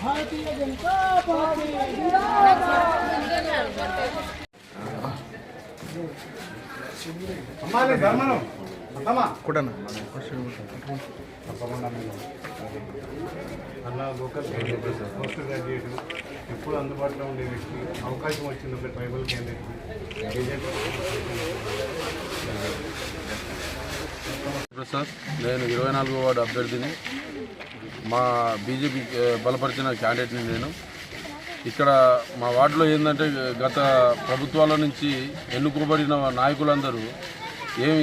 Bharatiya Janata party అలా local post graduate ఎప్పుడు అందుబాటులో ఉండే వ్యక్తి అవకాశం వచ్చింది ఒక ట్రైబల్ క్యాండిడేట్ ప్రసాద్. నేను 24వ వార్డు అభ్యర్థిని. మా బీజేపీ బలపరిచిన క్యాండిడేట్ని నేను. ఇక్కడ మా వార్డులో ఏంటంటే గత ప్రభుత్వాల నుంచి ఎన్నుకోబడిన నాయకులందరూ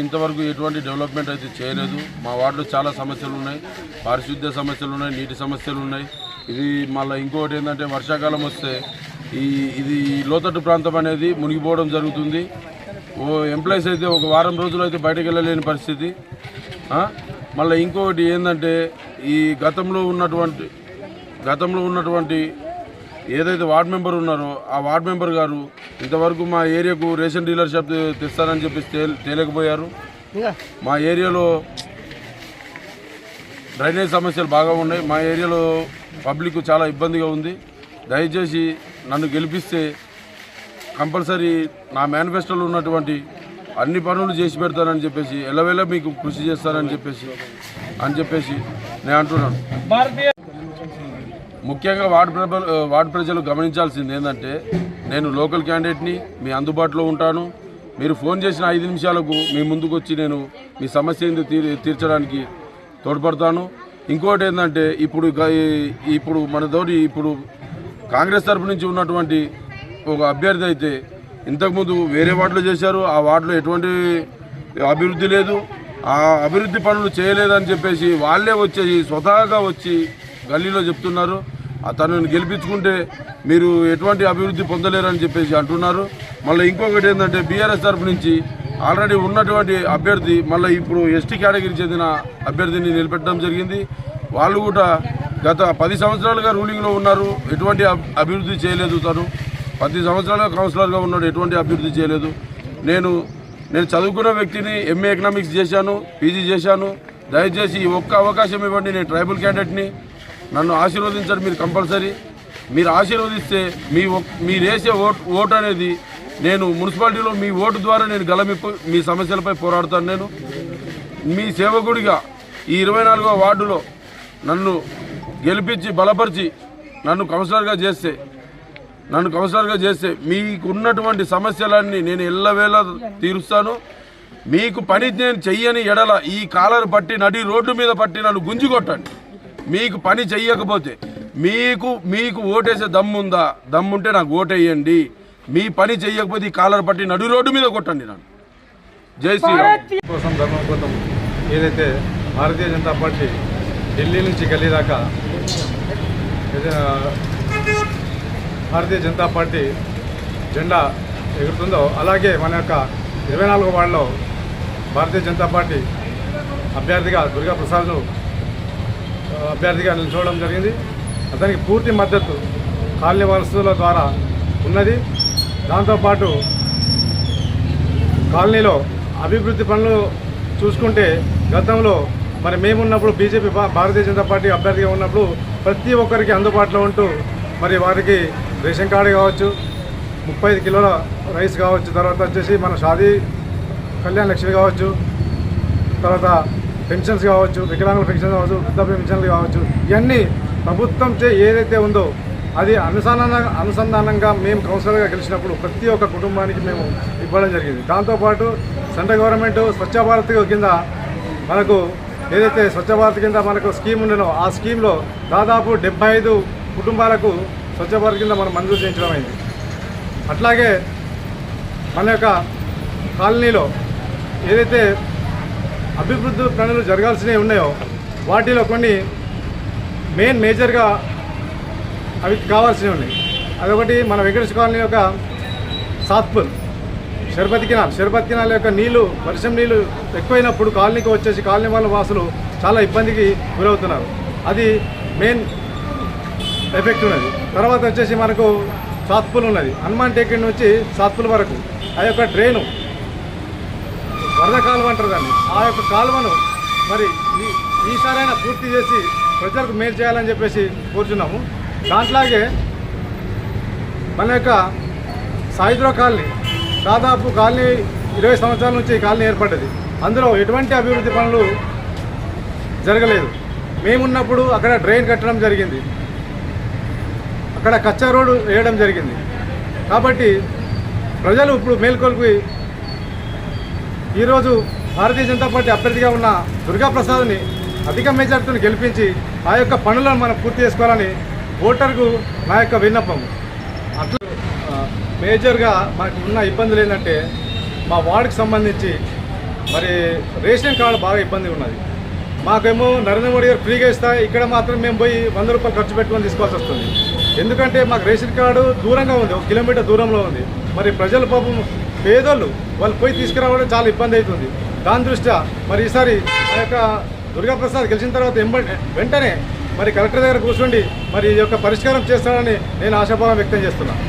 ఇంతవరకు ఎటువంటి డెవలప్మెంట్ అయితే చేయలేదు. మా వార్డులో చాలా సమస్యలు ఉన్నాయి. పారిశుద్ధ్య సమస్యలు ఉన్నాయి, నీటి సమస్యలు ఉన్నాయి. ఇది మళ్ళీ ఇంకొకటి ఏంటంటే వర్షాకాలం వస్తే ఇది లోతట్టు ప్రాంతం అనేది మునిగిపోవడం జరుగుతుంది. ఎంప్లాయీస్ అయితే ఒక వారం రోజులు అయితే బయటకు వెళ్ళలేని పరిస్థితి. మళ్ళీ ఇంకొకటి ఏంటంటే ఈ గతంలో ఉన్నటువంటి ఏదైతే వార్డ్ మెంబర్ ఉన్నారో ఆ వార్డ్ మెంబర్ గారు ఇంతవరకు మా ఏరియాకు రేషన్ డీలర్షిప్ తెస్తారని చెప్పి తేలేకపోయారు. మా ఏరియాలో డ్రైనేజ్ సమస్యలు బాగా ఉన్నాయి. మా ఏరియాలో పబ్లిక్ చాలా ఇబ్బందిగా ఉంది. దయచేసి నన్ను గెలిపిస్తే కంపల్సరీ నా మేనిఫెస్టోలో ఉన్నటువంటి అన్ని పనులు చేసి పెడతానని చెప్పేసి ఎల్లవేళ మీకు కృషి చేస్తానని చెప్పేసి నేను అంటున్నాను. ముఖ్యంగా వార్డు ప్రజలు గమనించాల్సింది ఏంటంటే నేను లోకల్ క్యాండిడేట్ని, మీ అందుబాటులో ఉంటాను. మీరు ఫోన్ చేసిన 5 నిమిషాలకు మీ ముందుకు వచ్చి నేను మీ సమస్య తీర్చడానికి తోడ్పడతాను. ఇంకోటి ఏంటంటే ఇప్పుడు మనతోటి కాంగ్రెస్ తరఫు నుంచి ఉన్నటువంటి ఒక అభ్యర్థి అయితే ఇంతకుముందు వేరే వార్డులో చేశారు. ఆ వార్డులో ఎటువంటి అభివృద్ధి లేదు, ఆ అభివృద్ధి పనులు చేయలేదని చెప్పేసి వాళ్ళే వచ్చేసి స్వతహాగా వచ్చి గల్లీలో చెప్తున్నారు. తనను గెలిపించుకుంటే మీరు ఎటువంటి అభివృద్ధి పొందలేరని చెప్పేసి అంటున్నారు. మళ్ళీ ఇంకొకటి ఏంటంటే బీఆర్ఎస్ తరఫు నుంచి ఆల్రెడీ ఉన్నటువంటి అభ్యర్థి మళ్ళీ ఇప్పుడు ఎస్టీ కేటగిరీ చెందిన అభ్యర్థిని నిలబెట్టడం జరిగింది. వాళ్ళు కూడా గత 10 సంవత్సరాలుగా రూలింగ్లో ఉన్నారు, ఎటువంటి అభివృద్ధి చేయలేదు. తను 10 సంవత్సరాలుగా కౌన్సిలర్గా ఉన్నాడు, ఎటువంటి అభివృద్ధి చేయలేదు. నేను చదువుకున్న వ్యక్తిని, ఎంఏ ఎకనామిక్స్ చేశాను, పీజీ చేశాను. దయచేసి ఒక్క అవకాశం ఇవ్వండి. నేను ట్రైబల్ క్యాండిడేట్ని, నన్ను ఆశీర్వదించండి మీరు కంపల్సరీ. మీరు ఆశీర్వదిస్తే మీరు వేసే ఓటు అనేది నేను మున్సిపాలిటీలో మీ ఓటు ద్వారా నేను గలమిప్పు మీ సమస్యలపై పోరాడతాను. నేను మీ సేవకుడిగా ఈ 24వ వార్డులో నన్ను గెలిపించి బలపరిచి నన్ను కౌన్సిలర్గా చేస్తే మీకున్నటువంటి సమస్యలన్నీ నేను ఎల్లవేళ తీరుస్తాను. మీకు పని నేను చెయ్యని ఎడల ఈ కాలర్ పట్టి నడి రోడ్డు మీద పట్టి నన్ను గుంజి కొట్టండి. మీకు పని చెయ్యకపోతే మీకు ఓటేసే దమ్ముందా? దమ్ముంటే నాకు ఓటేయండి. మీ పని చెయ్యకపోతే ఈ కాలర్ పట్టి నడి రోడ్డు మీద కొట్టండి నన్ను. జై శ్రీరామ్. కోసం ధర్మం కోసం ఏదైతే భారతీయ జనతా పార్టీ ఢిల్లీ నుంచి గల్లీ దాకా భారతీయ జనతా పార్టీ జెండా ఎగురుతుందో అలాగే మన యొక్క 24వ వార్డులో భారతీయ జనతా పార్టీ అభ్యర్థిగా దుర్గా ప్రసాద్ను అభ్యర్థిగా నిల్చోవడం జరిగింది. అతనికి పూర్తి మద్దతు కాలనీ వారసుల ద్వారా ఉన్నది. దాంతోపాటు కాలనీలో అభివృద్ధి పనులు చూసుకుంటే గతంలో మరి మేమున్నప్పుడు బీజేపీ భారతీయ జనతా పార్టీ అభ్యర్థిగా ఉన్నప్పుడు ప్రతి ఒక్కరికి అందుబాటులో ఉంటూ మరి వారికి రేషన్ కార్డు కావచ్చు, 35 కిలోల రైస్ కావచ్చు, తర్వాత వచ్చేసి మన షాదీ కళ్యాణ లక్ష్మి కావచ్చు, తర్వాత పెన్షన్స్ కావచ్చు, వికలాంగుల పెన్షన్ కావచ్చు, వృద్ధాప్య పెన్షన్లు కావచ్చు, ఇవన్నీ ప్రభుత్వం ఏదైతే ఉందో అది అనుసంధానంగా మేము కౌన్సిలర్గా గెలిచినప్పుడు ప్రతి ఒక్క కుటుంబానికి మేము ఇవ్వడం జరిగింది. దాంతోపాటు సెంట్రల్ గవర్నమెంట్ స్వచ్ఛ భారత్ కింద మనకు ఏదైతే స్వచ్ఛ భారత్ కింద మనకు స్కీమ్ ఉండేనో ఆ స్కీమ్లో దాదాపు 75 కుటుంబాలకు స్వచ్ఛ భారత్ కింద మనం మంజూరు చేయించడం అయింది. అట్లాగే మన యొక్క కాలనీలో ఏదైతే అభివృద్ధి పనులు జరగాల్సినవి ఉన్నాయో వాటిలో కొన్ని మేజర్గా అవి కావాల్సినవి ఉన్నాయి. అదొకటి మన వెంకటేశ్వర కాలనీ యొక్క సాత్పూర్ షర్బత్ కెనాల్ యొక్క నీళ్లు, వర్షం నీళ్లు ఎక్కువైనప్పుడు కాలనీకి వచ్చేసి కాలనీ వాళ్ళ వాసులు చాలా ఇబ్బందికి గురవుతున్నారు. అది మెయిన్ ఎఫెక్ట్ ఉన్నది. తర్వాత వచ్చేసి మనకు సాత్పూల్ ఉన్నది, హనుమాన్ టేకింగ్ నుంచి సాత్పూల్ వరకు ఆ యొక్క డ్రైను వరద కాలువ అంటారు దాన్ని. ఆ యొక్క కాలువను మరి ఈసారైనా పూర్తి చేసి ప్రజలకు మేలు చేయాలని చెప్పేసి కోరుచున్నాము. దాంట్లాగే మన యొక్క సాయిద్రో కాలనీ దాదాపు కాలనీ 20 సంవత్సరాల నుంచి ఈ కాలనీ ఏర్పడ్డది. అందులో ఎటువంటి అభివృద్ధి పనులు జరగలేదు. మేమున్నప్పుడు అక్కడ డ్రైన్ కట్టడం జరిగింది, అక్కడ కచ్చా రోడ్డు వేయడం జరిగింది. కాబట్టి ప్రజలు ఇప్పుడు మేల్కొల్పి ఈరోజు భారతీయ జనతా పార్టీ అభ్యర్థిగా ఉన్న దుర్గాప్రసాద్ని అధిక మెజార్టీని గెలిపించి ఆ యొక్క పనులను మనం పూర్తి చేసుకోవాలని ఓటర్కు నా యొక్క విన్నపం. అట్లా మేజర్గా మనకు ఉన్న ఇబ్బందులు ఏంటంటే మా వార్డుకి సంబంధించి మరి రేషన్ కార్డు బాగా ఇబ్బంది ఉన్నది. మాకేమో నరేంద్ర మోడీ గారు ఫ్రీగా ఇస్తా, ఇక్కడ మాత్రం మేము పోయి 100 రూపాయలు ఖర్చు పెట్టుకొని తీసుకోవాల్సి వస్తుంది. ఎందుకంటే మాకు రేషన్ కార్డు దూరంగా ఉంది, 1 కిలోమీటర్ దూరంలో ఉంది. మరి ప్రజల పాపం పేదోళ్ళు వాళ్ళు పోయి తీసుకురావడం చాలా ఇబ్బంది అవుతుంది. దాని దృష్ట్యా మరి ఈసారి ఆ యొక్క దుర్గాప్రసాద్ గెలిచిన తర్వాత వెంటనే మరి కలెక్టర్ దగ్గర కూర్చోండి మరి ఈ యొక్క పరిష్కారం చేస్తానని నేను ఆశాభావం వ్యక్తం చేస్తున్నాను.